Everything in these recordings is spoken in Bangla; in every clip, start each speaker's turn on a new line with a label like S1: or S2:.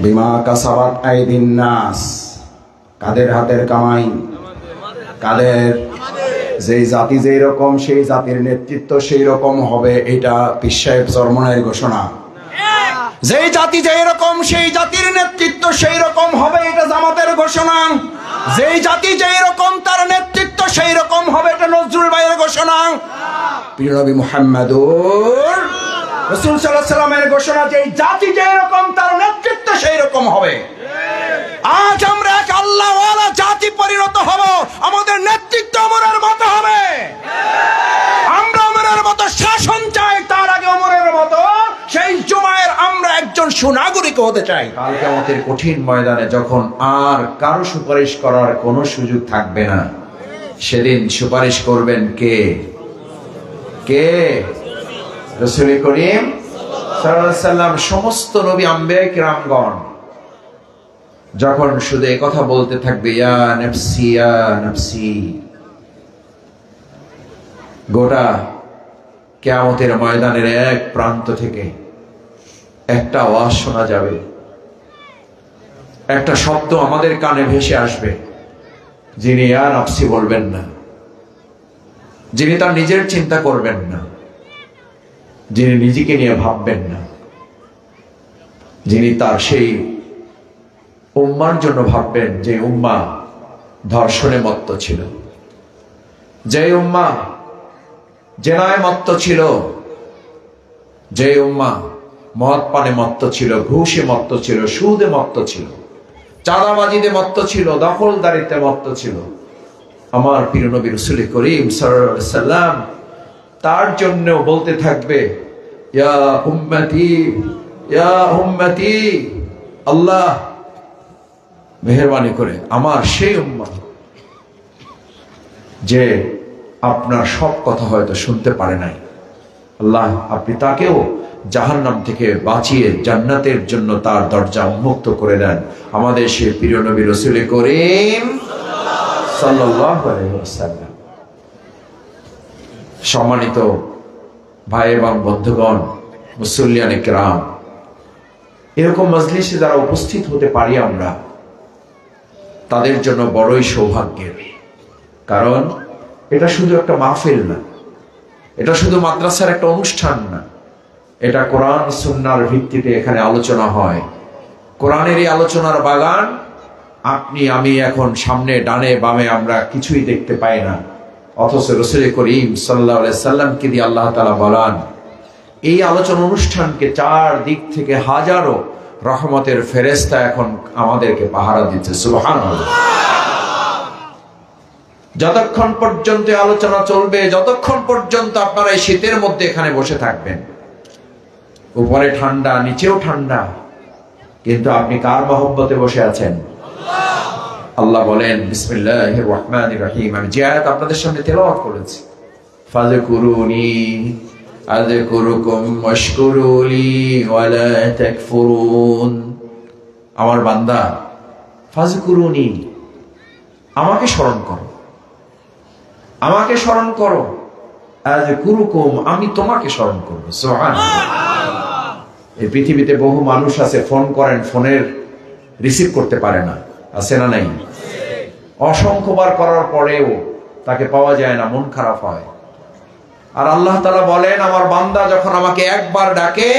S1: বিমা কাসাবাত আইদিন নাস, কাদের হাতের কামাই, কাদের? যেই জাতি যেই রকম সেই জাতির নেতৃত্ব সেই রকম হবে, এটা পীর সাহেব চরমনাইয়ের ঘোষণা। যেই জাতি যেই রকম সেই জাতির নেতৃত্ব সেই রকম হবে, এটা জামাতের ঘোষণা। যেই জাতি যেই রকম তার নেতৃত্ব সেই রকম হবে, এটা নজরুল ভাইয়ের ঘোষণা। প্রিয় নবী মুহাম্মদুর রাসূল সাল্লাল্লাহু আলাইহি ওয়াসাল্লামের ঘোষণা, যেই জাতি যেই রকম তার নেতৃত্ব সেই রকম হবে। আজ আমরা এক আল্লাহওয়ালা জাতি পরিণত হব, আমাদের নেতৃত্ব ওমরের মতো হবে। আমরা ওমরের মতো শাসন চাই, তার আগে ওমরের মতো সেই জুমায়ের আমরা একজন সুনাগরিক হতে চাই। কাল কিয়ামতের কঠিন ময়দানে যখন আর কারো সুপারিশ করার কোনো সুযোগ থাকবে না, সেদিন সুপারিশ করবেন কে? কে? রাসূল করিম সাল্লাল্লাহু আলাইহি ওয়াসাল্লাম। সমস্ত নবী আম্বিয়া কিরামগণ যখন শুধু এই কথা বলতে থাকবে, ইয়া নাফসি ইয়া নাফসি, গোটা কিয়ামতের ময়দানের এক প্রান্ত থেকে একটা আওয়াজ শোনা যাবে, একটা শব্দ আমাদের কানে ভেসে আসবে, যিনি ইয়া নাফসি বলবেন না, যিনি তার নিজের চিন্তা করবেন না, যিনি নিজেকে নিয়ে ভাববেন না, যিনি তার সেই উম্মার জন্য ভাববেন যে উম্মা ধর্ষণে মত্ত ছিল, যে উম্মা জেনায় মত্ত ছিল, যে উম্মা মদ পানে মত্ত ছিল, ঘুষে মত্ত ছিল, সুদে মত্ত ছিল, চাঁদাবাজিতে মত্ত ছিল, দখলদারিতে মত্ত ছিল। আমার প্রিয় নবী রাসূল করিম সাল্লাল্লাহু আলাইহি ওয়াসাল্লাম তার জন্য বলতে থাকবে, ইয়া উম্মতি ইয়া উম্মতি, আল্লাহ মেহেরবানি করে আমার সেই উম্মত যে আপনার সব কথা হয়তো শুনতে পারে নাই, আল্লাহ আপনি তাকেও জাহান্নাম থেকে বাঁচিয়ে জান্নাতের জন্য তার দরজা উন্মুক্ত করে দেন। আমাদের সেই প্রিয় নবী রাসূল করিম সাল্লাল্লাহু আলাইহি ওয়াসাল্লাম। সম্মানিত ভাই এবং বন্ধুগণ, মুসল্লিয়ানে কিরাম, এরকম মজলিসে যারা উপস্থিত হতে পারি আমরা, তাদের জন্য বড়ই সৌভাগ্যের। কারণ এটা শুধু একটা মাহফিল না, এটা শুধু মাদ্রাসার একটা অনুষ্ঠান না, এটা কোরআন সুন্নাহর ভিত্তিতে এখানে আলোচনা হয়। কোরআনের এই আলোচনার বাগান আপনি আমি এখন সামনে ডানে বামে আমরা কিছুই দেখতে পাই না, অথচ রাসূল করিম সাল্লাল্লাহু আলাইহি সাল্লামকে দিয়ে আল্লাহ তাআলা বলেন, এই আলোচনা অনুষ্ঠানকে চার দিক থেকে হাজারো রহমতের ফেরেশতা এখন আমাদেরকে পাহারা দিচ্ছে। সুবহানাল্লাহ। যতক্ষণ পর্যন্ত আলোচনা চলবে, যতক্ষণ পর্যন্ত আপনারা এই শীতের মধ্যে এখানে বসে থাকবেন, উপরে ঠান্ডা নিচেও ঠান্ডা, কিন্তু আপনি কার মহব্বতে বসে আছেন? আল্লাহ বলেন, বিসমিল্লাহির রহমানির রহিম, আমি যে আয়াত আপনাদের সামনে তেলাওয়াত করেছি, ফাযকুরুনি আযকুরুকুম ওয়াশকুরুলি ওয়ালা তাকফুরুন। আমার বান্দা, ফাযকুরুনি, আমাকে স্মরণ করো, আমাকে স্মরণ করো, আযকুরুকুম, আমি তোমাকে স্মরণ করব। সুবহানাল্লাহ। এই পৃথিবীতে বহু মানুষ আছে, ফোন করেন, ফোনের রিসিভ করতে পারে না, আছে না নাই? অসংখ্যবার করার পরেও তাকে পাওয়া যায় না, মন খারাপ হয়। আর আল্লাহ তাআলা বলেন, আমার বান্দা যখন আমাকে একবার ডাকে,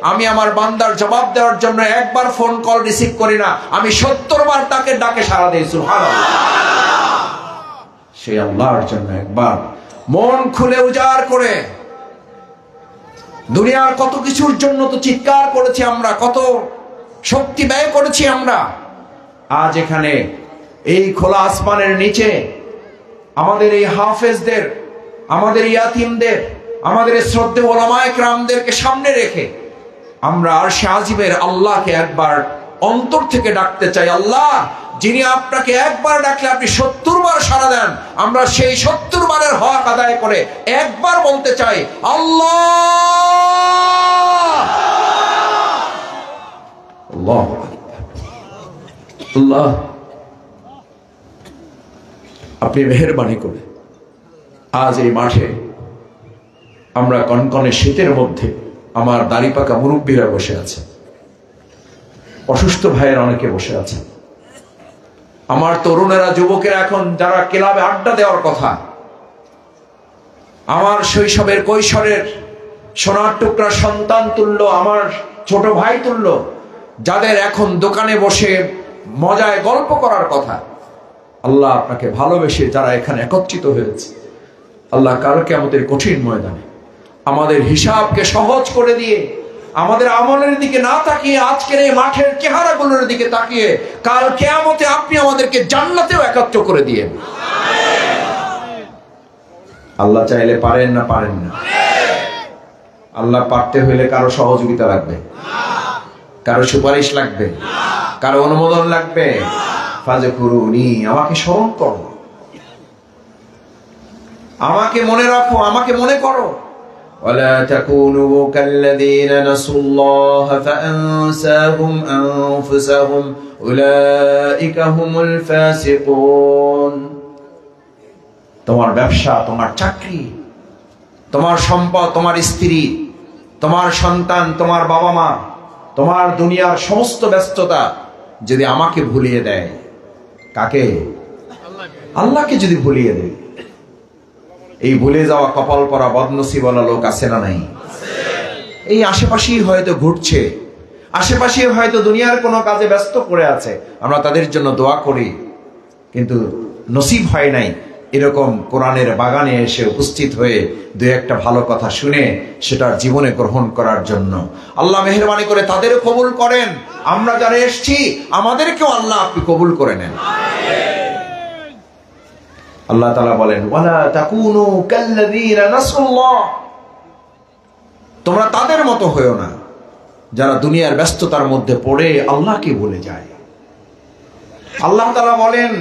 S1: আমি আমার বান্দার জবাব দেওয়ার জন্য একবার ফোন কল রিসিভ করি না, আমি 70 বার তাকে ডাকে সাড়া দেই। সুবহানাল্লাহ। সেই আল্লাহর জন্য একবার মন খুলে উজাড় করে, দুনিয়ার কত কিছুর জন্য তো চিৎকার করেছি আমরা, কত শক্তি ব্যয় করেছি আমরা, আজ এখানে এই খোলা আসমানের নিচে আমাদের এই হাফেজদের, আমাদের ইয়াতিমদের, আমাদের শ্রদ্ধেয় উলামায়ে কেরামদেরকে সামনে রেখে আমরা আরশে আজিমের আল্লাহকে একবার অন্তর থেকে ডাকতে চাই। আল্লাহ, যিনি আপনাকে একবার ডাকলে আপনি 70 বার সাড়া দেন, আমরা সেই 70 বারের হক আদায় করে একবার বলতে চাই, আল্লাহ আল্লাহ আল্লাহ। আপনি মেহেরবানি করে আজ এই মাঠে আমরা কনকনে শীতের মধ্যে আমার দাড়ি পাকা মুরব্বীরা বসে আছে,
S2: অসুস্থ ভাইয়ের অনেকে বসে আছে। আমার তরুণেরা, যুবকেরা এখন যারা ক্লাবে আড্ডা দেওয়ার কথা, আমার শৈশবের কৈশোরের সোনার টুকরা সন্তান তুল্য, আমার ছোট ভাই তুল্য, যাদের এখন দোকানে বসে মজায় গল্প করার কথা, আল্লাহ আপনাকে ভালোবেসে যারা এখানে একত্রিত হয়েছে, আল্লাহ কাল কিয়ামতের কঠিন ময়দানে আমাদের হিসাবকে সহজ করে দিয়ে, আমাদের আমলের দিকে না তাকিয়ে আজকের এই মাঠের চেহারাগুলোর দিকে তাকিয়ে কাল কিয়ামতে আপনি আমাদেরকে জান্নাতেও একত্র করে দিয়ে। আল্লাহ চাইলে পারেন না? পারেন না? আল্লাহ পারতে হইলে কারো সহযোগিতা লাগবে, কারো সুপারিশ লাগবে, কারো অনুমোদন লাগবে। ফাযকুরুনি, আমাকে স্মরণ করো, আমাকে মনে রাখো, আমাকে মনে করো। ওয়ালা তাকুনু কাল্লাযীনা নাসুল্লাহ ফাআনসাহুম আনফুসাহুম উলাইকা হুমুল ফাসিকুন। তোমার ব্যবসা, তোমার চাকরি, তোমার সম্পদ, তোমার স্ত্রী, তোমার সন্তান, তোমার বাবা মা, তোমার দুনিয়ার সমস্ত ব্যস্ততা যদি আমাকে ভুলিয়ে দেয়, কাকে? আল্লাহকে যদি ভুলিয়ে দেয়, এই ভুলে যাওয়া কপাল পরা বদনসিবওয়ালা লোক আছে না নাই? এই আশেপাশেই হয়তো ঘুরছে, আশেপাশেই হয়তো দুনিয়ার কোনো কাজে ব্যস্ত পড়ে আছে, আমরা তাদের জন্য দোয়া করি, কিন্তু নসিব হয় নাই এরকম কোরআনের বাগানে এসে উপস্থিত হয়ে দুই একটা ভালো কথা শুনে সেটার জীবনে গ্রহণ করার জন্য। আল্লাহ মেহেরবানি করে তাদেরও কবুল করেন, আমরা যারা এসেছি আমাদেরকেও আল্লাহ আপনি কবুল করে নেন। আল্লাহ তাআলা বলেন, ওয়ালা তাকুনু কাল্লাযীনা নাসুল্লাহ, তোমরা তাদের মতো হয়ো না যারা দুনিয়ার ব্যস্ততার মধ্যে পড়ে আল্লাহকে ভুলে যায়। আল্লাহ তাআলা বলেন,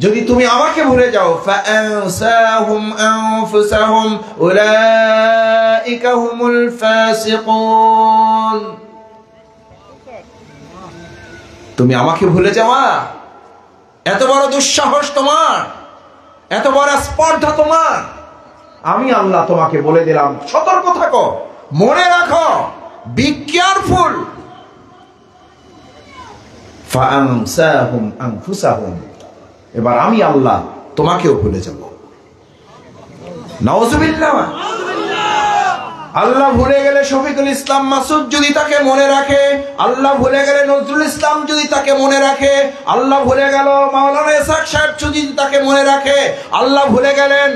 S2: যদি তুমি আমাকে ভুলে যাও, ফাআনসাহুম আনফুসাহুম উলাইকা হুমুল ফাসিকুন। তুমি আমাকে ভুলে যাওয়া, এত বড় দুঃসাহস তোমার, এত বড় স্পর্ধা তোমার। আমি আল্লাহ তোমাকে বলে দিলাম, সতর্ক থাকো, মনে রাখো, বি কেয়ারফুল। ফাআনসাহুম আনফুসাহুম, এবার আমি আল্লাহ তোমাকেও ভুলে যাব। নাউজুবিল্লাহ। আল্লাহ ভুলে গেলে শফিকুল ইসলাম মাসুদ যদি তাকে মনে রাখে, আল্লাহ ভুলে গেলে নজরুল ইসলাম যদি তাকে মনে রাখে, আল্লাহ ভুলে গেল মাওলানা ইসহাক সাহেব যদি তাকে মনে রাখে, আল্লাহ ভুলে গেলেন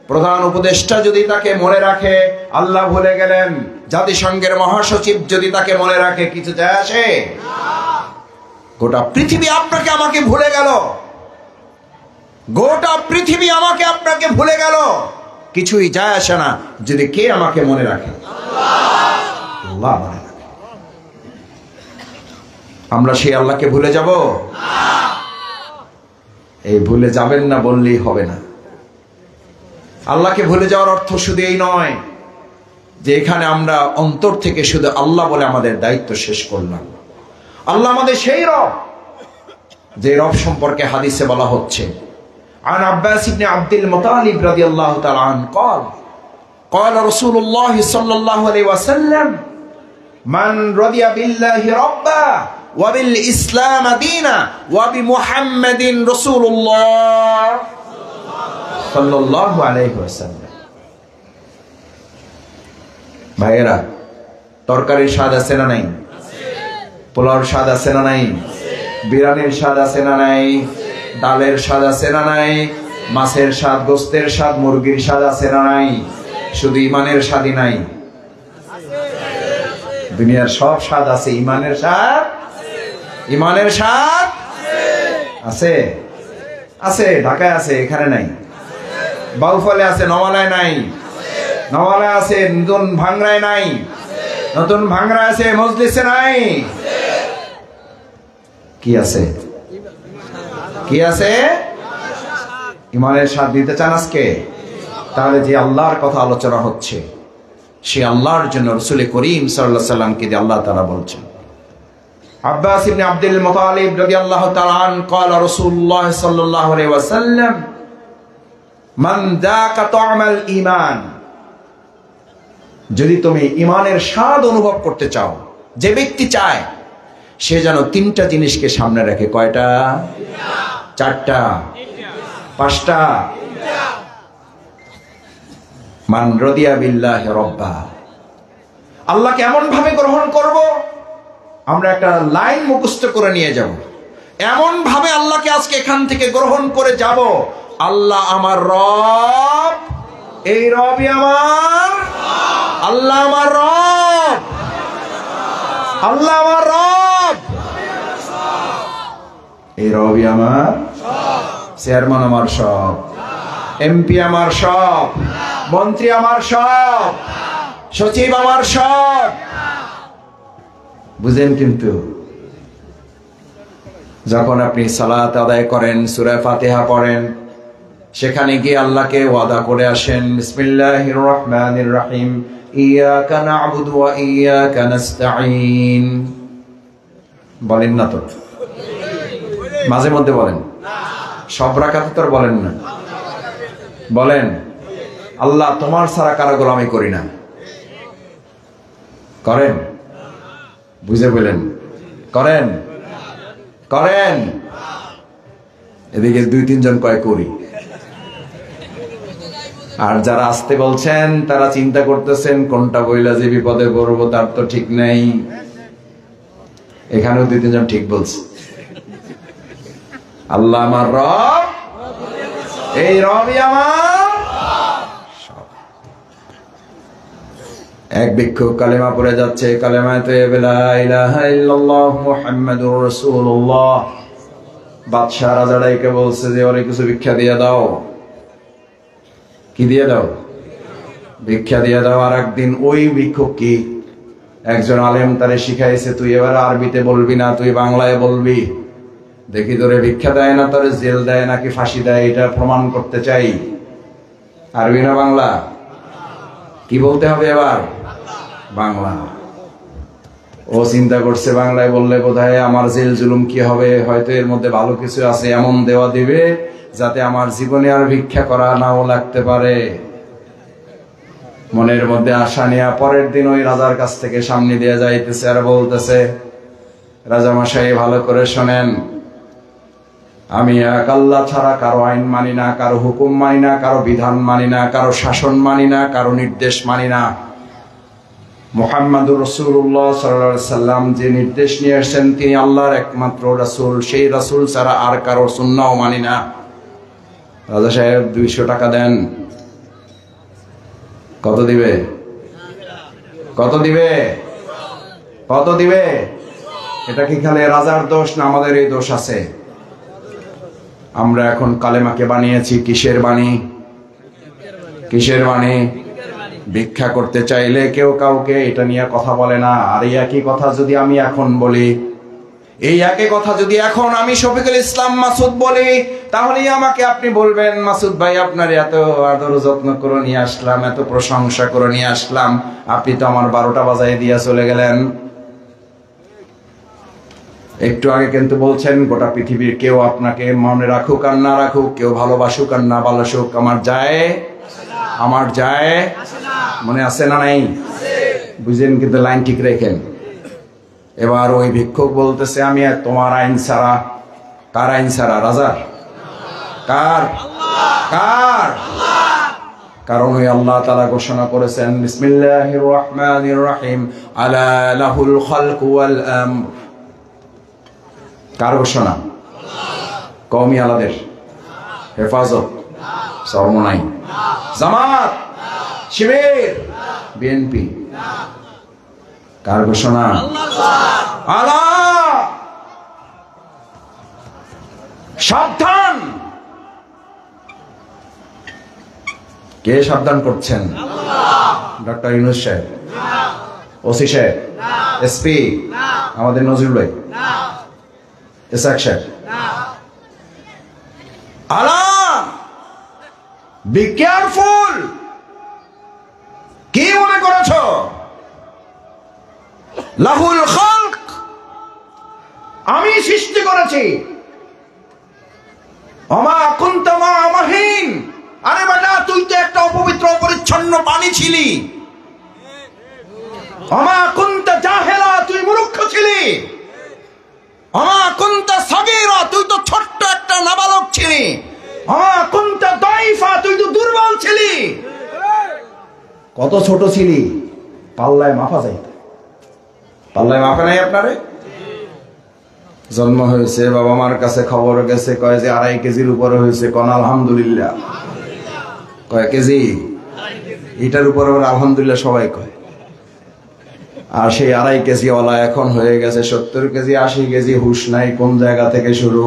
S2: প্রধান উপদেষ্টা যদি তাকে মনে রাখে, আল্লাহ ভুলে গেলেন জাতিসংঘের মহাসচিব যদি তাকে মনে রাখে, কিছু যায় আসে? গোটা পৃথিবী আপনাকে আমাকে ভুলে গেল, গোটা পৃথিবী আমাকে আপনাকে ভুলে গেল, কিছুই যায় আসে না যদি কে আমাকে মনে রাখে? আল্লাহ মনে রাখে। আমরা সেই আল্লাহকে ভুলে যাব? এই ভুলে যাবেন না বললেই হবে না। আল্লাহকে ভুলে যাওয়ার অর্থ শুধু এই নয় যে এখানে আমরা অন্তর থেকে শুধু আল্লাহ বলে আমাদের দায়িত্ব শেষ করলাম। আল্লাহ আমাদের সেই রব, যে রব সম্পর্কে হাদিসে বলা হচ্ছে, عن عباس بن عبد المطلب رضي الله تعالى عنه قال قال رسول الله صلى الله عليه وسلم من رضي بالله ربا وبالإسلام دينا وبمحمد رسول الله صلى الله عليه وسلم। ভাইয়েরা, তরকারির স্বাদ আছে না নাই? পোলাওর স্বাদ আছে না নাই? বিরিয়ানির স্বাদ আছে না নাই? ডালের স্বাদ আছে না নাই? মাছের স্বাদ, গোস্তের স্বাদ, মুরগির স্বাদ আছে না নাই? শুধু ইমানের স্বাদই নাই। দুনিয়ার সব স্বাদ আছে, ইমানের স্বাদ, ইমানের স্বাদ আছে, আছে। ঢাকায় আছে, এখানে নাই। বাউফলে আছে, নওয়ালায় নাই। নওয়ালায় আছে, নতুন ভাঙ্গরায় নাই। নতুন ভাঙ্গরায় আছে, মজলিসে নাই। কি আছে? কি আছে? ইমানের স্বাদ দিতে চান আজকে? তাহলে যে আল্লাহর কথা আলোচনা হচ্ছে, সে আল্লাহর জন্য রাসূল করিম সাল্লাল্লাহু আলাইহি সাল্লামকে দিয়ে আল্লাহ তাআলা বলছেন। আব্বাস ইবনে আব্দুল মুত্তালিব রাদিয়াল্লাহু তাআলা আন قال রাসূলুল্লাহ সাল্লাল্লাহু আলাইহি ওয়াসাল্লাম মান যাকা তু'মাল ঈমান, যদি তুমি ঈমানের স্বাদ অনুভব করতে চাও, যে ব্যক্তি চায়
S1: সে যেন তিনটা জিনিসকে সামনে রাখে। কয়টা? চারটা? পাঁচটা? মান রাদিয়া বিল্লাহি রাব্বা, আল্লাহকে এমন ভাবে গ্রহণ করব, আমরা একটা লাইন মুখস্থ করে নিয়ে যাব, এমন ভাবে আল্লাহকে আজকে এখান থেকে গ্রহণ করে যাব, আল্লাহ আমার রব, এই রবই আমার আল্লাহ, আমার রব, আল্লাহ আমার রব, এই রবই আমার চেয়ারম্যান, আমার সব এমপি, আমার সব মন্ত্রী, আমার সব সচিব, আমার সব। বুঝেন? কিন্তু যখন আপনি সালাত আদায় করেন, সূরা ফাতিহা পড়েন, সেখানে গিয়ে আল্লাহকে ওয়াদা করে আসেন, বিসমিল্লাহির রহমানির রহিম, ইয়াকা না'বুদু ওয়া ইয়াকা নাস্তাঈন। বলেন না তো? মাঝে মধ্যে বলেন, সব রাকাতে তো বলেন না। বলেন, আল্লাহ তোমার ছাড়া কারো গোলামি করি না। করেন? বুঝে বলেন, করেন? করেন? এদিকে দুই তিনজন কয় করি। আর যারা আসতে বলছেন তারা চিন্তা করতেছেন কোনটা বইলা যে বিপদে পড়বো তার তো ঠিক নেই। এখানেও দুই তিনজন ঠিক বলছে। আল্লাহ আমার রব, এই রবই আমার। এক ভিক্ষুক কালেমা পড়ে যাচ্ছে, কালেমায়ে তাইয়্যিবা লা ইলাহা ইল্লাল্লাহ মুহাম্মাদুর রাসূলুল্লাহ। বাদশা রাজাটাকে বলছে যে ওরে কিছু ভিক্ষা দিয়ে দাও। কি দিয়ে দাও? ভিক্ষা দিয়ে দাও। আর একদিন ওই ভিক্ষুক কি একজন আলেম তারে শিখাইছে, তুই এবার আরবিতে বলবি না, তুই বাংলায় বলবি, দেখি তোরে ভিক্ষা দেয় না তোরে জেল দেয় নাকি ফাঁসি দেয়, এটা প্রমাণ করতে চাই। আরবি না বাংলা? কি বলতে হবে এবার? বাংলা। ও চিন্তা করছে বাংলায় বললে বোধহয় আমার জেল জুলুম কি হবে, হয়তো এর মধ্যে ভালো কিছু আছে, এমন দেওয়া দিবে যাতে আমার জীবনে আর ভিক্ষা করা নাও লাগতে পারে। মনের মধ্যে আশা নিয়ে পরের দিন ওই রাজার কাছ থেকে সামনে দিয়ে যাইতেছে আর বলতেছে, রাজামশাই ভালো করে শোনেন, আমি এক আল্লাহ ছাড়া কারো আইন মানি না, কারো হুকুম মানি না, কারো বিধান মানি না, কারো শাসন মানি না, কারো নির্দেশ মানি না। মুহাম্মাদুর রাসূলুল্লাহ সাল্লাল্লাহু আলাইহি সাল্লাম যে নির্দেশ নিয়ে আসেন তিনি আল্লাহর একমাত্র রাসূল, সেই রাসূল ছাড়া আর কারো সুন্নাহও মানি না। রাজা সাহেব 200 টাকা দেন। কত দিবে? কত দিবে? কত দিবে? এটা কি খালি রাজার দোষ না আমাদের এই দোষ আছে? আমরা এখন কালেমাকে বানিয়েছি কিসের বাণী? কিসের বাণী? ভিক্ষা করতে চাইলে কেউ কাউকে এটা নিয়ে কথা বলে না। আর এই একই কথা যদি আমি এখন বলি, এই একই কথা যদি এখন আমি শফিকুল ইসলাম মাসুদ বলি, তাহলেই আমাকে আপনি বলবেন, মাসুদ ভাই আপনার এত আদর যত্ন করে নিয়ে আসলাম, এত প্রশংসা করে নিয়ে আসলাম, আপনি তো আমার 12টা বাজায় দিয়ে চলে গেলেন। একটু আগে কিন্তু বলছেন গোটা পৃথিবীর কেউ আপনাকে মনে রাখুক আর না রাখুক, কেউ ভালোবাসুক আর না ভালোবাসুক, আমার যায়, আমার যায়। মনে আছে না নাই? বুঝেন? কিন্তু লাইন ঠিক রেখেন। এবার ওই ভিক্ষুক বলতেছে, আমি তোমার আইন ছাড়া। কার আইন ছাড়া? রাজার? কার? কার? কারণ ওই আল্লাহ তাআলা ঘোষণা করেছেন, বিসমিল্লাহির রহমানির রহিম, আলা লাহুল খালকু ওয়াল আমর। কার ঘোষণা? কওমি আলাদের হেফাজত, সরমনাই, জামাত, শিবির, বিএনপি। কার ঘোষণা? আল্লাহ। সাবধান। কে সাবধান করছেন? ডক্টর ইউনূস সাহেব, ওসি সাহেব, এসপি, আমাদের নজরুল ভাই, ইসহাক সাহেব। আল্লাহ, বি কেয়ারফুল। কি মনে করেছ? লাহুল খালক, আমি সৃষ্টি করেছি। ওমা কুনতা মা'আহিন, আরে বেটা তুই তো একটা অপবিত্র অপরিচ্ছন্ন পানি ছিলি। ওমা কুনতা জাহেলা, তুই মূর্খ ছিলি। আমা কুনতা সাগীরা, তুই তো ছোট্ট একটা নাবালক ছিলি। আমা কুনতা দাইফা, তুই তো দুর্বল ছিলি। কত ছোট ছিলি, পাল্লায় মাপা যাইত। পাল্লায় মাপা নাই আপনারে? জন্ম হয়েছে, বাবা মার কাছে খবর গেছে, কয় যে 2.5 কেজির উপরে হয়েছে, কোন আলহামদুলিল্লাহ। কয় কেজি? এটার উপরে আলহামদুলিল্লাহ সবাই কয়। আর সেই 2.5 কেজি ওলা এখন হয়ে গেছে 70 কেজি, 80 কেজি, হুশ নাই কোন জায়গা থেকে শুরু।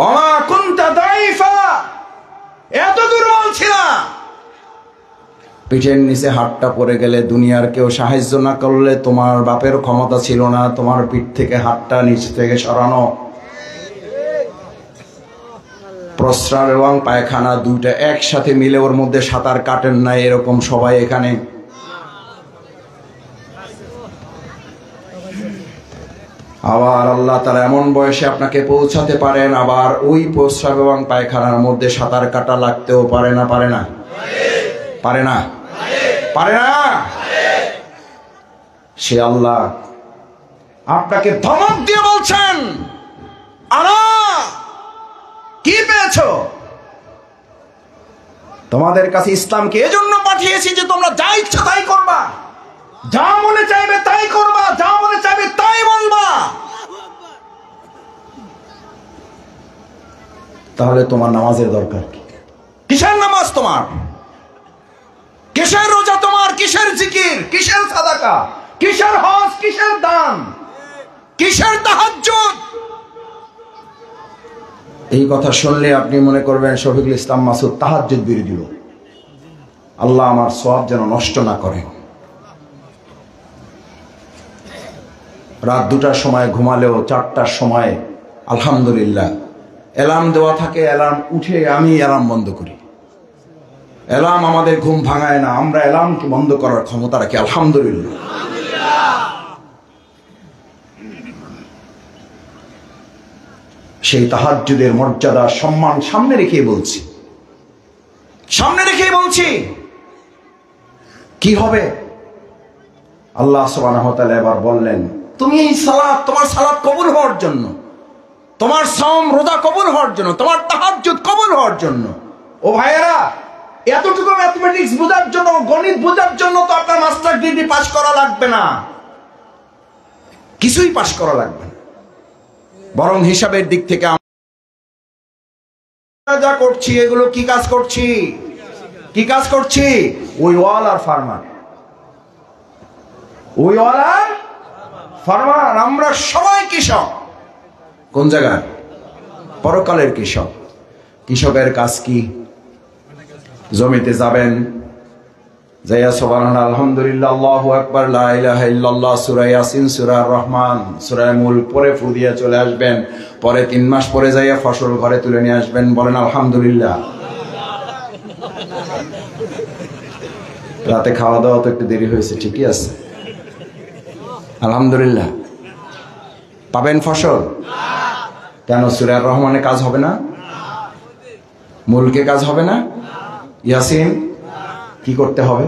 S1: ওমা কুনতা দাইফা, এত দুর্বল ছিলা। পিঠের নিচে হাতটা পড়ে গেলে, দুনিয়ার কেউ সাহায্য না করলে, তোমার বাপের ক্ষমতা ছিল না তোমার পিঠ থেকে হাতটা নিচ থেকে সরানো। প্রস্রাব এবং পায়খানা দুইটা একসাথে মিলে ওর মধ্যে সাঁতার কাটেন না এরকম সবাই এখানে। আবার আল্লাহ তাআলা এমন বয়সে আপনাকে পৌঁছাতে পারেন, আবার ওই প্রস্রাব এবং পায়খানার মধ্যে সাঁতার কাটা লাগতেও পারে না। পারে না? পারে না? পারে না? সে আল্লাহ আপনাকে ধমক দিয়ে বলছেন, আনা কি পেয়েছো? তোমাদের কাছে ইসলামকে এজন্য পাঠিয়েছি যে তোমরা যা ইচ্ছা তাই করবা, যা মনে চাইবে তাই করবা, যা মনে চাইবে তাই বলবা। তাহলে তোমার নামাজের দরকার কি? কিসের নামাজ তোমার? কিসের রোজা তোমার? কিসের জিকির? কিসের সাদাকা? কিসের হজ? কিসের দান? কিসের তাহাজ্জুদ? এই কথা শুনলে আপনি মনে করবেন শফিকুল ইসলাম মাসুদ তাহাজ্জুদ বিরোধী লোক। আল্লাহ আমার সওয়াব যেন নষ্ট না করেন। রাত 2টার সময় ঘুমালেও 4টার সময় আলহামদুলিল্লাহ অ্যালার্ম দেওয়া থাকে, অ্যালার্ম উঠে আমি অ্যালার্ম বন্ধ করি। অ্যালার্ম আমাদের ঘুম ভাঙায় না, আমরা অ্যালার্মকে বন্ধ করার ক্ষমতা রাখি। আলহামদুলিল্লাহ। সেই তাহাজ্জুদের মর্যাদা সম্মান সামনে রেখে বলছি, সামনে রেখে বলছি। কি হবে? আল্লাহ সুবহানাহু ওয়া তাআলা এবার বললেন, তুমি এই সালাত, তোমার সালাত কবুল হওয়ার জন্য, তোমার সাওম রোজা কবুল হওয়ার জন্য, তোমার তাহাজ্জুদ কবুল হওয়ার জন্য। ও ভাইয়েরা, এতটুকু ম্যাথমেটিক্স বোঝার জন্য, গণিত বোঝার জন্য তো আপনার মাস্টার ডিগ্রি পাস করা লাগবে না, কিছুই পাস করা লাগবে না। বরং হিসাবের দিক থেকে যা করছি এগুলো কি কাজ করছি? কি কাজ করছি? ওই ওয়াল আর ফার্মার, ওই ওয়াল আর ফার্মার। আমরা সবাই কৃষক। কোন জায়গায়? পরকালের কৃষক। কৃষকের কাজ কি? জমিতে যাবেন, যাইয়া সুবহানাল্লাহ, আলহামদুলিল্লাহ, আল্লাহু আকবার, লা ইলাহা ইল্লাল্লাহ, সূরা ইয়াসিন, সূরা রহমান, সূরা মুলক পড়ে ফু দিয়ে চলে আসবেন। পরে 3 মাস পরে যাইয়া ফসল ঘরে তুলে নিয়ে আসবেন। বলেন আলহামদুলিল্লাহ। রাতে খাওয়া দাওয়া তো একটু দেরি হয়েছে, ঠিকই আছে, আলহামদুলিল্লাহ। পাবেন ফসল? কেন সূরা রহমানে কাজ হবে না? মুলকে কাজ হবে না? ইয়াসিন কি করতে হবে?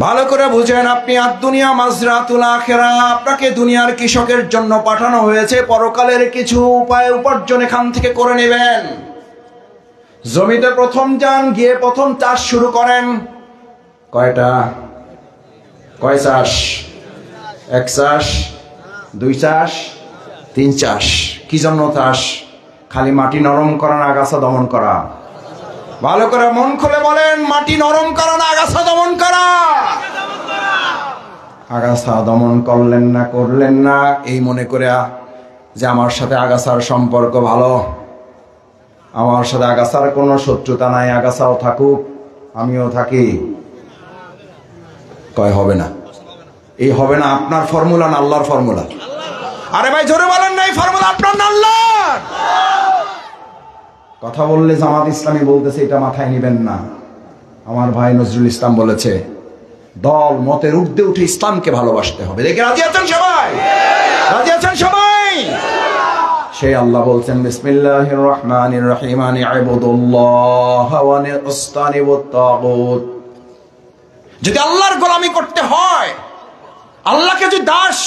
S1: ভালো করে বুঝেন। আপনি আদ-দুনিয়া মাজরাতুল আখিরা, আপনাকে দুনিয়ার কৃষকের জন্য পাঠানো হয়েছে। পরকালের কিছু উপায় উপার্জন এখান থেকে করে নেবেন। জমিতে প্রথম যান, গিয়ে প্রথম চাষ শুরু করেন। কয়টা? কয় চাষ? 1 চাষ, 2 চাষ, 3 চাষ। কি জন্য চাষ? খালি মাটি নরম করা না আগাছা দমন করা? ভালো করে মন খুলে বলেন, মাটি নরম করা না আগাছা দমন করা? আগাছা দমন করলেন না, করলেন না এই মনে করে যে আমার সাথে আগাছার সম্পর্ক ভালো, আমার সাথে আগাছার কোনো শত্রুতা নাই, আগাছাও থাকুক আমিও থাকি। কয় হবে না? এই হবে না আপনার ফর্মুলা না আল্লাহর ফর্মুলা? আরে ভাই জোরে বলেন না, এই ফর্মুলা আপনার না আল্লাহর? কথা বললে জামাত ইসলামী বলতেছে এটা মাথায় নেবেন না। আমার ভাই নজরুল ইসলাম বলেছে দল মতের ঊর্ধ্বে উঠে ইসলামকে ভালোবাসতে হবে। দেখে রাজি আছেন সবাই? রাজি আছেন সবাই? সেই আল্লাহ বলছেন বিসমিল্লাহির রহমানির রহিম, আনি'বুদুল্লাহ ওয়া নিস্তানিবুত তাগুত। যদি আল্লাহর গোলামি করতে হয়, আল্লাহকে যদি দাস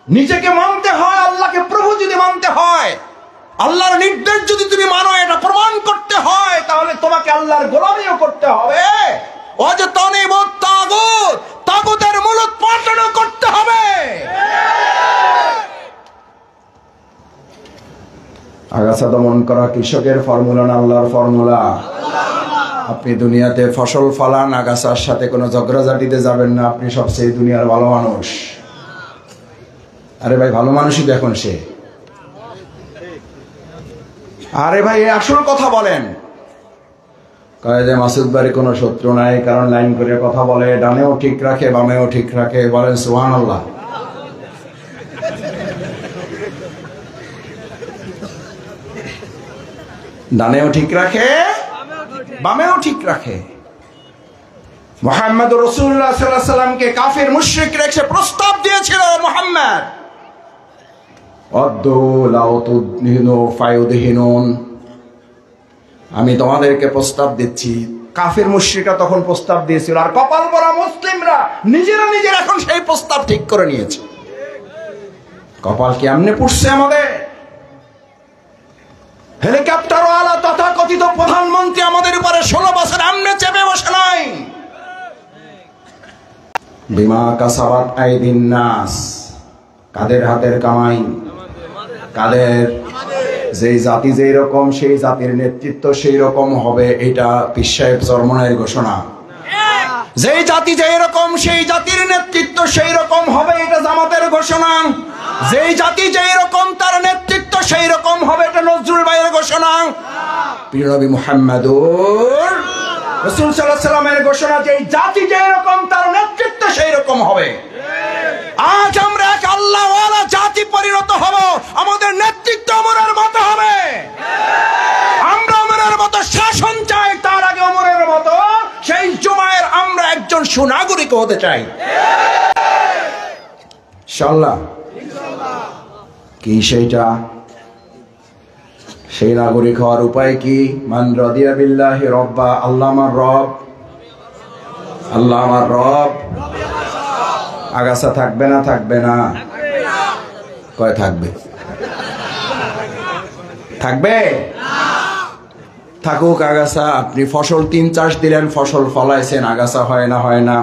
S1: নিজেকে মানতে হয়, আল্লাহকে প্রভু যদি মানতে হয়, আল্লাহর নির্দেশ যদি তুমি মানো, এটা প্রমাণ করতে হয়, তাহলে তোমাকে আল্লাহর গোলামিও করতে হবে। তাগুতের মূলোৎপাটনও করতে হবে। আগাছা দমন করা কৃষকের ফর্মুলা না আল্লাহর ফর্মুলা? আপনি দুনিয়াতে ফসল ফলান, আগাছার সাথে কোনো ঝগড়াঝাটিতে যাবেন না, আপনি সবচেয়ে দুনিয়ার ভালো মানুষ। আরে ভাই, ভালো মানুষই তো এখন সে। আরে ভাই, আসল কথা বলেন। কয় যে মাসুদ বাড়ি কোনো শত্রু নাই, কারণ লাইন করে কথা বলে, ডানেও ঠিক রাখে বামেও ঠিক রাখে। বলেন সুবহানাল্লাহ। ডানেও ঠিক রাখে বামেও ঠিক রাখে। মুহাম্মদ রাসূলুল্লাহ সাল্লাল্লাহু আলাইহি সাল্লামকে কাফির মুশরিকরা এসে প্রস্তাব দিয়েছিল, মুহাম্মদ আমি তোমাদেরকে প্রস্তাব দিচ্ছি। কাফির মুশরিকরা তখন প্রস্তাব দিয়েছিল, আর কপাল পরা মুসলিমরা নিজেরা এখন সেই প্রস্তাব ঠিক করে নিয়েছে। কপাল কি এমনি পুষছে আমাদের? হেলিকপ্টারওয়ালা তথাকথিত প্রধানমন্ত্রী আমাদের উপরে 16 বছর এমনি চেপে বসে নাই। বিমা কাসাবাত আইদিন নাস, কাদের হাতের কামাই, কাদের? যেই জাতি যেই রকম সেই জাতির নেতৃত্ব সেই রকম হবে, এটা পীর সাহেব চরমনাইয়ের ঘোষণা। যেই জাতি যেই রকম সেই জাতির নেতৃত্ব সেই রকম হবে, এটা জামাতের ঘোষণা। যেই জাতি যেই রকম তার নেতৃত্ব সেই রকম হবে, এটা নজরুল ভাইয়ের ঘোষণা। প্রিয় নবী মুহাম্মদুর রাসূল সাল্লাল্লাহু আলাইহি সাল্লামের ঘোষণা, যেই জাতি যেই রকম তার নেতৃত্ব সেই রকম হবে। আজ আমরা এক আল্লাহওয়ালা জাতি পরিণত হব, আমাদের নেতৃত্ব ওমরের মতো হবে। আমরা ওমরের মতো শাসন চাই, তার আগে ওমরের মতো সেই জুমায়ের আমরা একজন সুনাগরিক হতে চাই ইনশাআল্লাহ। কি সেইটা? সেই নাগরিক হওয়ার উপায় কি? মান রাদিয়া বিল্লাহি রব্বা, আল্লাহ আমার রব, আল্লাহ আমার রব। আগাছা থাকবে না? থাকবে না? কয় থাকবে? থাকবে? থাকুক আগাছা। আপনি ফসল 3 চাষ দিলেন, ফসল ফলাইছেন, আগাছা হয় না? হয় না?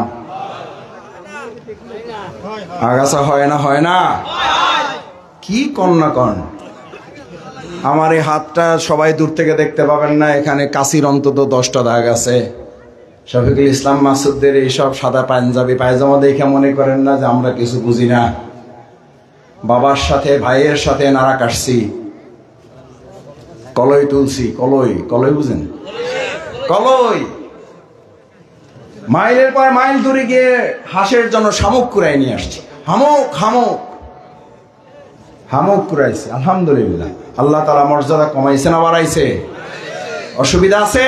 S1: আগাছা হয় না? হয় না? কি কন্যা কন? আমার এই হাতটা সবাই দূর থেকে দেখতে পাবেন না, এখানে কাশির অন্তত 10টা দাগ আছে। শফিকুল ইসলাম মাসুদদের এইসব সাদা পাঞ্জাবি পায়জামা দেখে মনে করেন না যে আমরা কিছু বুঝি না। বাবার সাথে ভাইয়ের সাথে নাড়া কাটছি, কলই তুলছি। কলই বুঝেন? কলই মাইলের পর মাইল দূরে গিয়ে হাঁসের জন্য শামুক কুড়াই নিয়ে আসছি। হামুক কুড়াইছি। আলহামদুলিল্লাহ, আল্লাহ তাআলা মর্যাদা কমাইছে না বাড়াইছে? অসুবিধা আছে?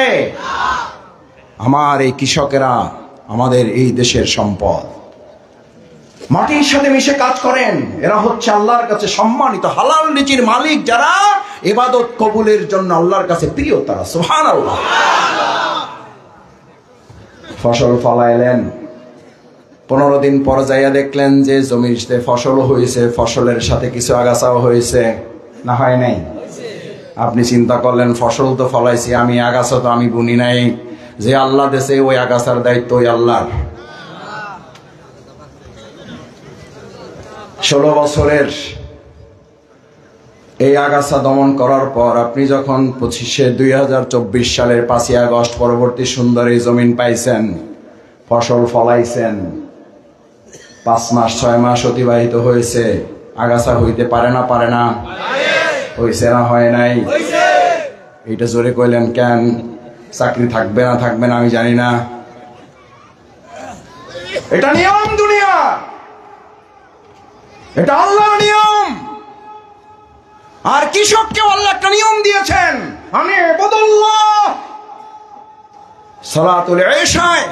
S1: আমার এই কৃষকেরা আমাদের এই দেশের সম্পদ, মাটির সাথে মিশে কাজ করেন। এরা হচ্ছে আল্লাহর কাছে সম্মানিত হালাল রিজির মালিক, যারা ইবাদত কবুলের জন্য আল্লাহর কাছে প্রিয়, তারা। সুবহানাল্লাহ। ফসল ফলাইলেন, 15 দিন পর যাইয়া দেখলেন যে জমিতে ফসল হয়েছে, ফসলের সাথে কিছু আগাছাও হয়েছে, না হয় নাই? আপনি চিন্তা করলেন ফসল তো ফলাইছি আমি, আগাছা তো আমি বুনি নাই। যে আল্লাহ দেশে ওই আগাছার দায়িত্ব ওই আল্লাহর। 16 বছরের এই আগাছা দমন করার পর আপনি যখন 2024 সালের 5ই আগস্ট পরবর্তী সুন্দর এই জমিন পাইছেন, ফসল ফলাইছেন, 5 মাস 6 মাস অতিবাহিত হয়েছে, আগাছা হইতে পারে না? পারে না? হয়েছে না? হয় নাই? এইটা জোরে কইলেন কেন? চাকরি থাকবে না থাকবে না আমি জানি না, এটা নিয়ম দুনিয়া, এটা আল্লাহর নিয়ম। আর কৃষককেও আল্লাহ একটা নিয়ম দিয়েছেন, আমি ইবাদুল্লাহ সালাতুল ইশায়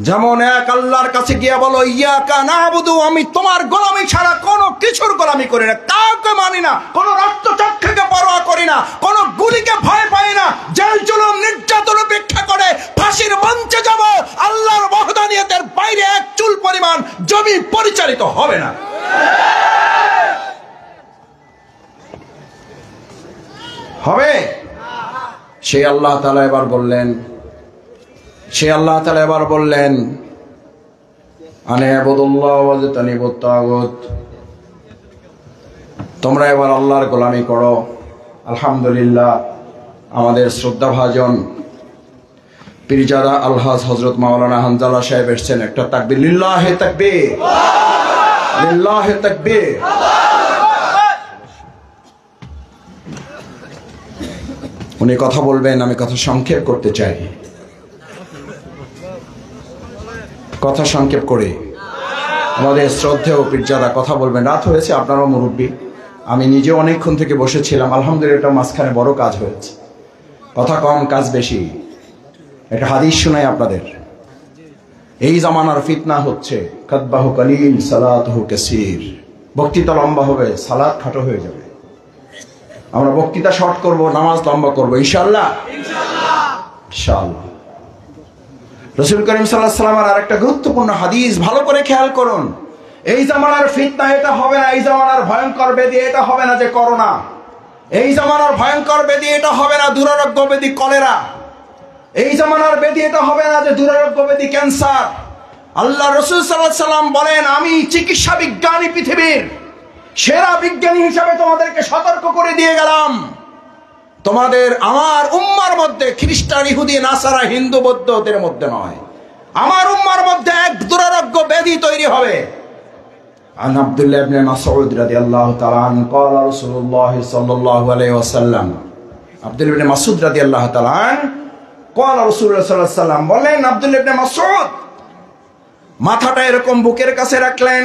S1: যেমন এক আল্লাহর কাছে গিয়া বলো ইয়াকা নাবুদু, আমি তোমার গোলামি ছাড়া কোনো কিছুর গোলামি করি না, কাউকে মানি না, কোনো রক্তচক্ষুকে পরোয়া করি না, কোনো গুলিকে ভয় পাই না, জেল জুলুম নির্যাতন উপেক্ষা করে ফাঁসির মঞ্চে যাব, আল্লাহর ওয়াহদানিয়তের বাইরে এক চুল পরিমাণ জমি পরিচালিত হবে না। হবে? সেই আল্লাহ তাআলা এবার বললেন আনে ইবুদুল্লাহ ওয়াজতানিবুত তাগুত, তোমরা এবার আল্লাহর গোলামি করো। আলহামদুলিল্লাহ, আমাদের শ্রদ্ধাভাজন পীরজাদা আলহাজ হযরত মাওলানা হানজালা সাহেব এসেছেন। একটা তাকবীর, লিল্লাহি তাকবীর, লিল্লাহি তাকবীর। উনি কথা বলবেন, আমি কথা সংক্ষেপ করতে চাই। কথা সংক্ষেপ করে আমাদের শ্রদ্ধেয় পীরজাদা কথা বলবেন। রাত হয়েছে, আপনারাও মুরব্বী, আমি নিজে অনেকক্ষণ থেকে বসেছিলাম। আলহামদুলিল্লাহ, এটা মাঝখানে বড় কাজ হয়েছে। কথা কম, কাজ বেশি। একটা হাদিস শোনাই আপনাদের। এই জামানার ফিতনা হচ্ছে কাদবাহু কালিল সালাতুহু কাসীর। বক্তৃতা লম্বা হবে, সালাত খাটো হয়ে যাবে। আমরা বক্তৃতা শর্ট করব, নামাজ লম্বা করব, ইনশাআল্লাহ। ইনশাআল্লাহ। রাসূল করিম সাল্লাল্লাহু আলাইহি ওয়াসাল্লামের আরেকটা গুরুত্বপূর্ণ হাদিস ভালো করে খেয়াল করুন। এই জামানার ফিতনা এটা হবে না, এই জামানার ভয়ঙ্কর ব্যাধি এটা হবে না যে করোনা, এই জামানার ভয়ঙ্কর ব্যাধি এটা হবে না দুরারোগ্য ব্যাধি কলেরা, এই জামানার ব্যাধি এটা হবে না যে দুরারোগ্য ব্যাধি ক্যান্সার। আল্লাহ রাসূল সাল্লাল্লাহু আলাইহি ওয়াসাল্লাম বলেন, আমি চিকিৎসা বিজ্ঞানী, পৃথিবীর সেরা বিজ্ঞানী হিসাবে তোমাদেরকে সতর্ক করে দিয়ে গেলাম, তোমাদের আমার উম্মার মধ্যে খ্রিস্টান, ইহুদি, নাসারা, হিন্দু, বৌদ্ধদের মধ্যে নয়, আমার উম্মার মধ্যে এক দুরারোগ্য ব্যাধি তৈরি হবে। عن عبد الله بن مسعود رضي الله تعالى عنه قال رسول الله صلى الله عليه وسلم, আব্দুল্লাহ ইবনে মাসউদ রাদিয়াল্লাহু তাআলা আনহু قال رسول الله صلى الله عليه وسلم, বলেন আব্দুল্লাহ ইবনে মাসউদ মাথাটা এরকম বুকের কাছে রাখলেন।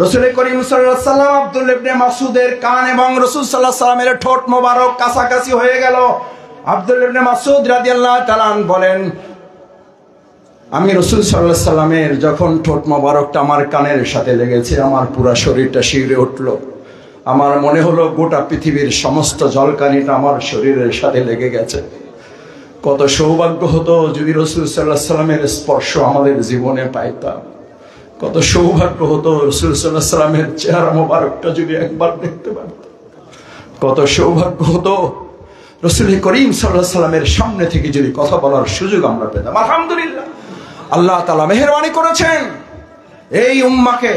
S1: রাসূল করিম সাল্লাল্লাহু আলাইহি ওয়াসাল্লাম আব্দুল্লাহ ইবনে মাসউদের কান এবং রাসূল সাল্লাল্লাহু আলাইহি ওয়াসাল্লামের ঠোঁট মোবারক কাছাকাছি হয়ে গেল। আব্দুল্লাহ ইবনে মাসউদ রাদিয়াল্লাহু তাআলা আনহু বলেন, আমি রাসূল সাল্লাল্লাহু আলাইহি ওয়াসাল্লামের যখন ঠোঁট মোবারকটা আমার কানের সাথে লেগেছে, আমার পুরো শরীরটা শিউরে উঠল। আমার মনে হলো গোটা পৃথিবীর সমস্ত জলকানিটা আমার শরীরের সাথে লেগে গেছে। কত সৌভাগ্য হতো যদি রাসূল সাল্লাল্লাহু আলাইহি ওয়াসাল্লামের স্পর্শ আমাদের জীবনে পাইতাম। কত সৌভাগ্য হতো রাসূল সাল্লাল্লাহু আলাইহি ওয়াসাল্লামের চেহারা মোবারকটা যদি একবার দেখতে পারতাম। কত সৌভাগ্য হতো রাসূল করিম সাল্লাল্লাহু আলাইহি ওয়াসাল্লামের সামনে থেকে যদি কথা বলার সুযোগ আমরা পেতাম। আলহামদুলিল্লাহ, আল্লাহ তাআলা মেহেরবানি করেছেন। এই উম্মাকে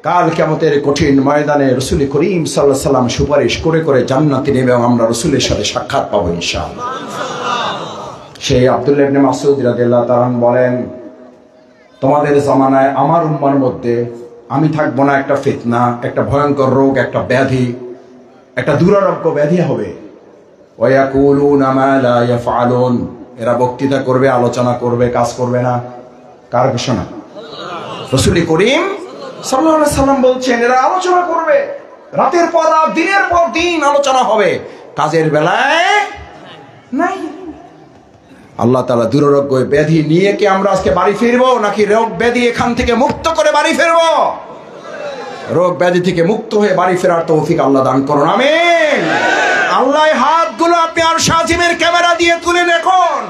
S1: কাল কিয়ামতের কঠিন ময়দানে রাসূল করিম সাল্লাল্লাহু আলাইহি ওয়াসাল্লাম সুপারিশ করে করে জান্নাতে নেবে এবং আমরা রাসূলের সাথে সাক্ষাৎ পাবো ইনশাআল্লাহ। সেই আব্দুল্লাহ ইবনে মাসউদ রাদিয়াল্লাহু তাআলা বলেন, তোমাদের জামানায় আমার উম্মার মধ্যে আমি থাকবো না, একটা ফিতনা, একটা ভয়ঙ্কর রোগ, একটা ব্যাধি, একটা দুরারোগ্য ব্যাধি হবে। ওয়ায়াকুলুনা মা লা ইয়াফআলুন, এরা বক্তৃতা করবে, আলোচনা করবে, কাজ করবে না। কার ঘোষণা? রাসূল করিম সাল্লাল্লাহু আলাইহি ওয়াসাল্লাম বলছেন, এরা আলোচনা করবে, রাতের পর রাত, দিনের পর দিন আলোচনা হবে, কাজের বেলায় নাই। আল্লাহ তাআলা দুরারোগ্য ব্যাধি নিয়ে কি আমরা আজকে বাড়ি ফিরবো, নাকি রোগ ব্যাধি এখান থেকে মুক্ত করে বাড়ি ফিরবো? রোগ ব্যাধি থেকে মুক্ত হয়ে বাড়ি ফেরার তৌফিক আল্লাহ দান করুন, আমিন। আল্লাহ হাতগুলো আপনি আরশ আজিমের ক্যামেরা দিয়ে তুলে দেখুন।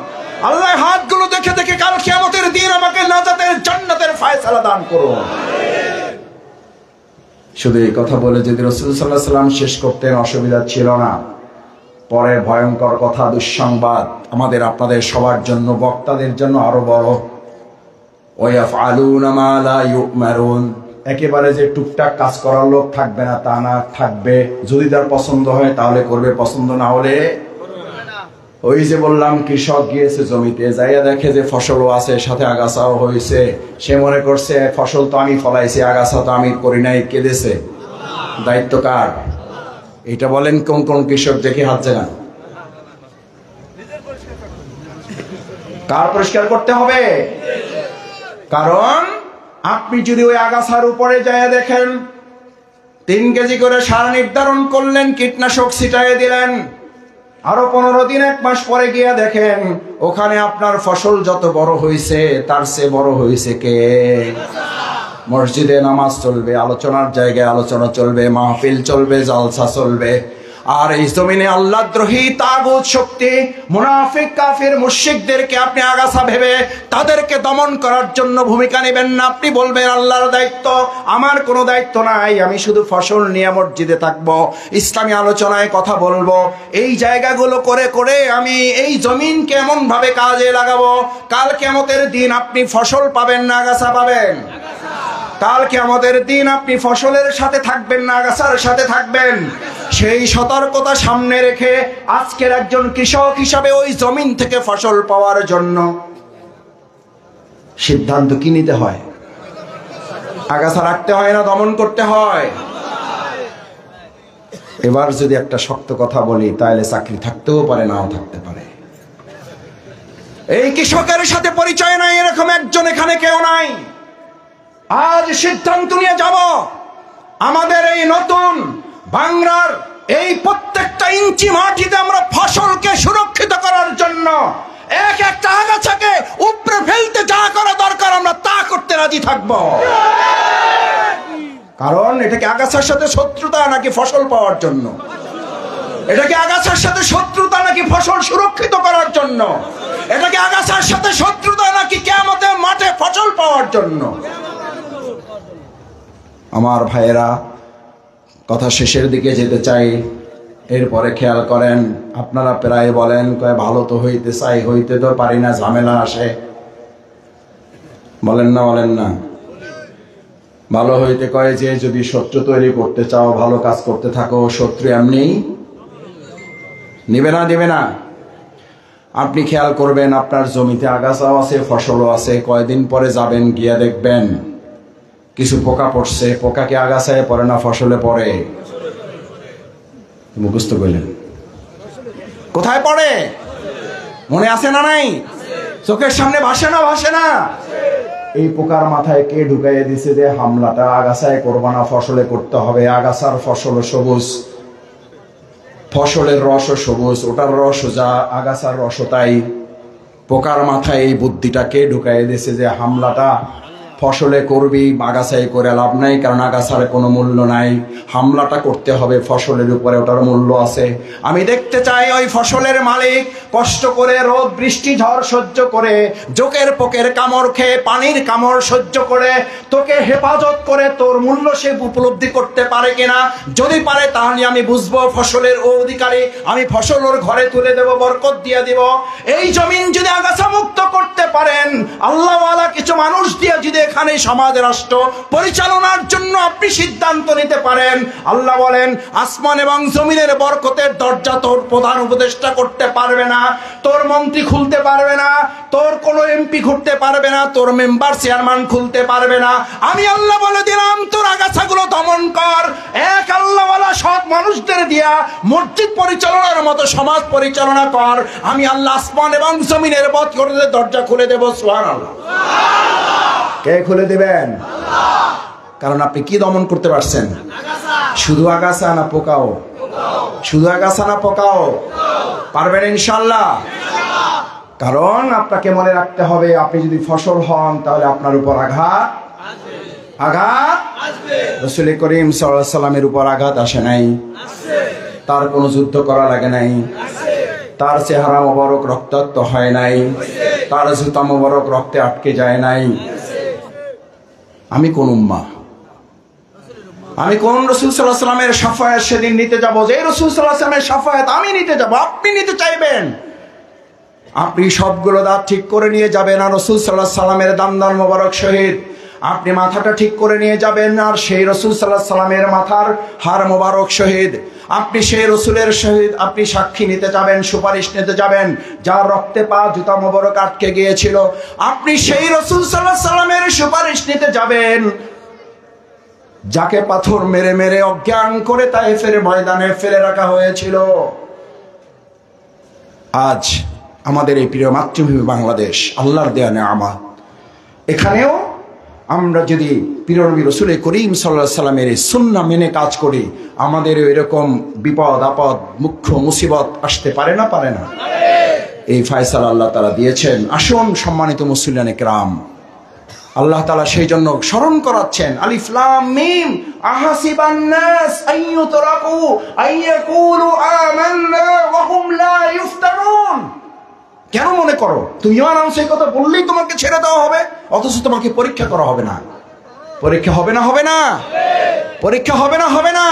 S1: আল্লাহ হাতগুলো দেখে দেখে কাল কিয়ামতের দিন আমাকে নাজাতের জান্নাতের ফয়সালা দান করুন। শুধু এই কথা বলে যদি রাসূল সাল্লাল্লাহু আলাইহি ওয়াসাল্লাম শেষ করতেন অসুবিধা ছিল না। পরে ভয়ঙ্কর কথা, দুঃসংবাদ আমাদের আপনাদের সবার জন্য, বক্তাদের জন্য আরো বড়। ওয়ায়াফআলুনা মা লা ইউমারুন, একেবারে যে টুকটাক কাজ করার লোক থাকবে না তা না, থাকবে। যদি তার পছন্দ হয় তাহলে করবে, পছন্দ না হলে ওই যে বললাম, কৃষক গিয়েছে জমিতে, যাইয়া দেখে যে ফসলও আছে, সাথে আগাছাও হয়েছে। সে মনে করছে ফসল তো আমি ফলাইছি, আগাছা তো আমি করি নাই, কেঁদেছে। দায়িত্ব কার? এটা বলেন কোন কোন কৃষক, দেখে হাত জাগান। কার পরিষ্কার করতে হবে? কারণ আপনি যদি ওই আগাছার উপরে যায় দেখেন 3 কেজি করে সার নির্ধারণ করলেন, কীটনাশক ছিটাইয়ে দিলেন, আরো 15 দিন 1 মাস পরে গিয়ে দেখেন ওখানে আপনার ফসল যত বড় হয়েছে তার চেয়ে বড় হয়েছে কে? মসজিদে নামাজ চলবে, আলোচনার জায়গায় আলোচনা চলবে, মাহফিল চলবে, জালসা চলবে, আর এই জমিনে আল্লাহদ্রোহী তাগুত শক্তি মুনাফিক কাফির মুশরিকদেরকে আপনি আগাছা ভেবে তাদেরকে দমন করার জন্য ভূমিকা নেবেন না। আপনি বলবেন আল্লাহর দায়িত্ব, আমার কোনো দায়িত্ব নাই, আমি শুধু ফসল নিয়ে মসজিদে থাকবো, ইসলামী আলোচনায় কথা বলবো। এই জায়গাগুলো করে করে আমি এই জমিনকে এমন ভাবে কাজে লাগাবো, কাল কিয়ামতের দিন আপনি ফসল পাবেন না আগাছা পাবেন। কাল কিয়ামতের দিন আপনি ফসলের সাথে থাকবেন না আগাছার সাথে থাকবেন। সেই সতর্কতা সামনে রেখে আজকের একজন কৃষক হিসাবে ওই জমিন থেকে ফসল পাওয়ার জন্য সিদ্ধান্ত কি নিতে হয়? আগাছা রাখতে হয় না দমন করতে হয়? এবার যদি একটা শক্ত কথা বলি তাহলে চাকরি থাকতেও পারে, নাও থাকতে পারে। এই কৃষকের সাথে পরিচয় নাই এরকম একজন এখানে কেউ নাই। আজ সিদ্ধান্ত নিয়ে যাব আমাদের এই নতুন বাংলার এই প্রত্যেকটা ইঞ্চি মাটিতে আমরা ফসলকে সুরক্ষিত করার জন্য এক একটা আগাছাকে উপড়ে ফেলতে যা করা দরকার আমরা তা করতে রাজি থাকব। কারণ এটা কি আগাছার সাথে শত্রুতা নাকি ফসল পাওয়ার জন্য? এটা কি আগাছার সাথে শত্রুতা নাকি ফসল সুরক্ষিত করার জন্য? এটা কি আগাছার সাথে শত্রুতা নাকি কিয়ামতের মাঠে ফসল পাওয়ার জন্য? আমার ভাইয়েরা, কথা শেষের দিকে যেতে চাই। এরপরে খেয়াল করেন, আপনারা প্রায় বলেন কয় ভালো তো হইতে চাই, হইতে তো পারি না, ঝামেলা আসে। বলেন না? বলেন না? ভালো হইতে কয় যে যদি শত্রু তৈরি করতে চাও, ভালো কাজ করতে থাকো, শত্রু এমনি নিবে না, দিবে না। আপনি খেয়াল করবেন আপনার জমিতে আগাছাও আছে, ফসলও আছে, কয়দিন পরে যাবেন, গিয়া দেখবেন কিছু পোকা পড়ছে। পোকা কি আগাছায় পড়ে না ফসলে পড়ে? মুখস্থ করলেন? কোথায় পড়ে? মনে আছে না নাই? চোখের সামনে ভাসে না, ভাসে না? এই পোকার মাথায় কে ঢুকাইয়ে দিছে যে হামলাটা আগাছায় করবা না, ফসলে করতে হবে? আগাছার ফসল সবুজ, ফসলের রসও সবুজ, ওটার রস যা, আগাছার রসও তাই। পোকার মাথায় এই বুদ্ধিটা কে ঢুকাইয়ে দিছে যে হামলাটা ফসলে করবি, আগাছায় করে লাভ নাই, কারণ আগাছার কোনো মূল্য নাই, হামলাটা করতে হবে ফসলের উপরে, ওটার মূল্য আছে। আমি দেখতে চাই ওই ফসলের মালিক কষ্ট করে রোদ বৃষ্টি ঝড় সহ্য করে, জোকের পোকের কামড় খেয়ে, পানির কামড় সহ্য করে তোকে হেফাজত করে তোর মূল্য সে উপলব্ধি করতে পারে কিনা। যদি পারে তাহলে আমি বুঝবো ফসলের ও অধিকারী, আমি ফসল ওর ঘরে তুলে দেব, বরকত দিয়ে দিব। এই জমিন যদি আগাছা মুক্ত করতে পারেন, আল্লাহওয়ালা কিছু মানুষ দিয়ে যদি এখানে সমাজ রাষ্ট্র পরিচালনার জন্য আপনি সিদ্ধান্ত নিতে পারেন, আল্লাহ বলেন আসমান এবং জমিনের বরকতের দরজা তোর প্রধান উপদেষ্টা করতে পারবে না, তোর মন্ত্রী খুলতে পারবে না, তোর কোনো এমপি খুলতে পারবে না, তোর মেম্বার চেয়ারম্যান খুলতে পারবে না। আমি আল্লাহ বলে দিলাম তোর আগাছাগুলো দমন কর, এক আল্লাহওয়ালা সৎ মানুষদের দিয়া মসজিদ পরিচালনার মতো সমাজ পরিচালনা কর। আমি আল্লাহ আসমান এবং জমিনের বরকতের দরজা খুলে দেব। সুবহানাল্লাহ। কে খুলে দেবেন? কারণ আপনি কি দমন করতে পারছেন? শুধু আগাছা না পোকাও? শুধু আগাছা না পোকাও? পারবেন ইনশাআল্লাহ। কারণ আপনাকে মনে রাখতে হবে, আপনি যদি ফসল হন তাহলে আপনার উপর আঘাত আসবে। রাসূল করিম সাল্লাল্লাহু আলাইহি সাল্লামের উপর আঘাত আসে নাই, তার কোনো যুদ্ধ করা লাগে নাই, তার চেহারা মোবারক রক্তাক্ত হয় নাই, তার জুতা মোবারক রক্তে আটকে যায় নাই। আমি কোন উম্মাহ, আমি কোন রাসূল সাল্লাল্লাহু আলাইহি সাল্লামের শাফায়াত সেদিন নিতে যাব? যে রাসূল সাল্লাল্লাহু আলাইহি সাল্লামের শাফায়াত আমি নিতে যাব, আপনি নিতে চাইবেন। আপনি সবগুলো দাঁত ঠিক করে নিয়ে যাবেন আর রাসূল সাল্লাল্লাহু আলাইহি সাল্লামের দান মোবারক শহীদ আপনি মাথাটা ঠিক করে নিয়ে যাবেন, আর সেই রাসূল সাল্লাল্লাহু আলাইহি সাল্লামের মাথার হাড় মোবারক শহীদ আপনি সেই রাসূলের শহীদ আপনি সাক্ষী নিতে যাবেন, সুপারিশ নিতে যাবেন। যার রক্তে পা জুতা মোবারক আটকে গিয়েছিল, আপনি সেই রাসূল সাল্লাল্লাহু আলাইহি সাল্লামের সুপারিশ নিতে যাবেন। যাকে পাথর মেরে মেরে অজ্ঞান করে তায়েফের ময়দানে ফেলে রাখা হয়েছিল। আজ আমাদের এই প্রিয় মাতৃভূমি বাংলাদেশ আল্লাহর দেয়া নেয়ামত, এখানেও আমরা যদি প্রিয় নবী রাসূল করিম সাল্লাল্লাহু আলাইহি সাল্লামের সুন্নাহ মেনে কাজ করি, আমাদের এরকম বিপদ আপদ মুখ্য মুসিবত আসতে পারে না? পারে না? এই ফয়সালা আল্লাহ তাআলা দিয়েছেন। আসুন সম্মানিত মুসলিয়ানে কেরাম, আল্লাহ তাআলা সেই জন্য স্মরণ করাচ্ছেন, আলিফ লাম মিম আহাসিবান নাস আইয়ুতরাকু আইয়াকুলু আমান্না ওয়া হুম লা ইফতানুন। কেন মনে করো তুমি ইমান আনছো এই কথা বললেই তোমাকে ছেড়ে দেওয়া হবে, অথচ তোমাকে পরীক্ষা করা হবে না? পরীক্ষা হবে না, হবে না? পরীক্ষা হবে না, হবে না?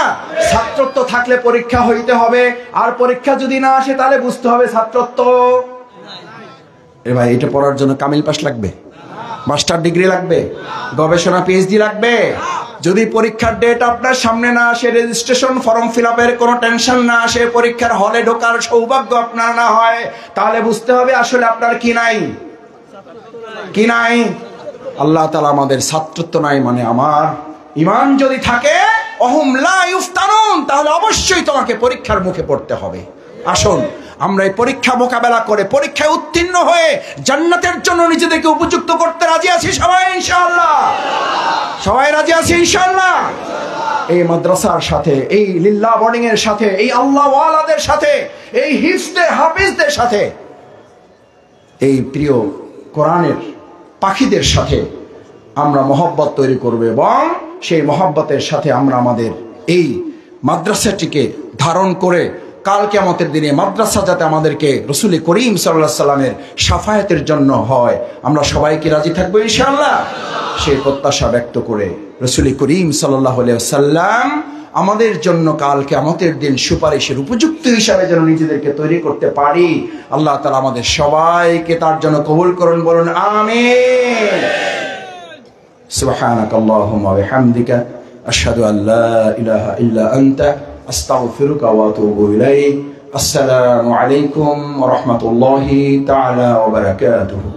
S1: ছাত্রত্ব থাকলে পরীক্ষা হইতে হবে, আর পরীক্ষা যদি না আসে তাহলে বুঝতে হবে ছাত্রত্ব। এ ভাই, এটা পড়ার জন্য কামিল পাস লাগবে, মাস্টার ডিগ্রি লাগবে, গবেষণা পিএইচডি লাগবে? যদি পরীক্ষার ডেট আপনার সামনে না আসে, রেজিস্ট্রেশন ফর্ম ফিল আপের কোনো টেনশন না আসে, পরীক্ষার হলে ঢোকার সৌভাগ্য আপনার না হয়, তাহলে বুঝতে হবে আসলে আপনার কি নাই, কি নাই? আল্লাহ তাআলা আমাদের ছাত্রত্ব নাই মানে আমার ঈমান যদি থাকে অহুম লা ইফতানুন, তাহলে অবশ্যই তোমাকে পরীক্ষার মুখে পড়তে হবে। আসুন আমরা এই পরীক্ষা মোকাবেলা করে পরীক্ষায় উত্তীর্ণ হয়ে জান্নাতের জন্য নিজেদেরকে উপযুক্ত করতে রাজি আছি সবাই ইনশাআল্লাহ? সবাই রাজি আছি ইনশাআল্লাহ? এই মাদ্রাসার সাথে, এই লিল্লাহ বোর্ডিং এর সাথে, এই আল্লাহ ওয়ালাদের সাথে, এই হিফজদের হাফিজদের সাথে, এই প্রিয় কোরআনের পাখিদের সাথে আমরা মহব্বত তৈরি করব, এবং সেই মহব্বতের সাথে আমরা আমাদের এই মাদ্রাসাটিকে ধারণ করে কাল কিয়ামতের দিনে মাদ্রাসা যাতে আমাদেরকে রাসূল করিম সাল্লাল্লাহু আলাইহি সাল্লামের শাফায়াতের জন্য হয়, আমরা সবাই কি রাজি থাকবো ইনশাআল্লাহ? সেই প্রত্যাশা ব্যক্ত করে রাসূল করিম সাল্লাল্লাহু আলাইহি সাল্লাম আমাদের জন্য কাল কিয়ামতের দিন সুপারিশের উপযুক্ত হিসাবে যেন নিজেদেরকে তৈরি করতে পারি, আল্লাহ তাআলা আমাদের সবাইকে তার জন্য কবুল করুন, বলুন আমিন। সুবহানাকাল্লাহুম্মা ওয়া বিহামদিকা আশহাদু আল লা ইলাহা ইল্লা আনতা আস্তাগফিরুকা ওয়া আতুবু ইলাইক। আসসালামু আলাইকুম ওয়া রাহমাতুল্লাহি তাআলা ওয়া বারাকাতুহু।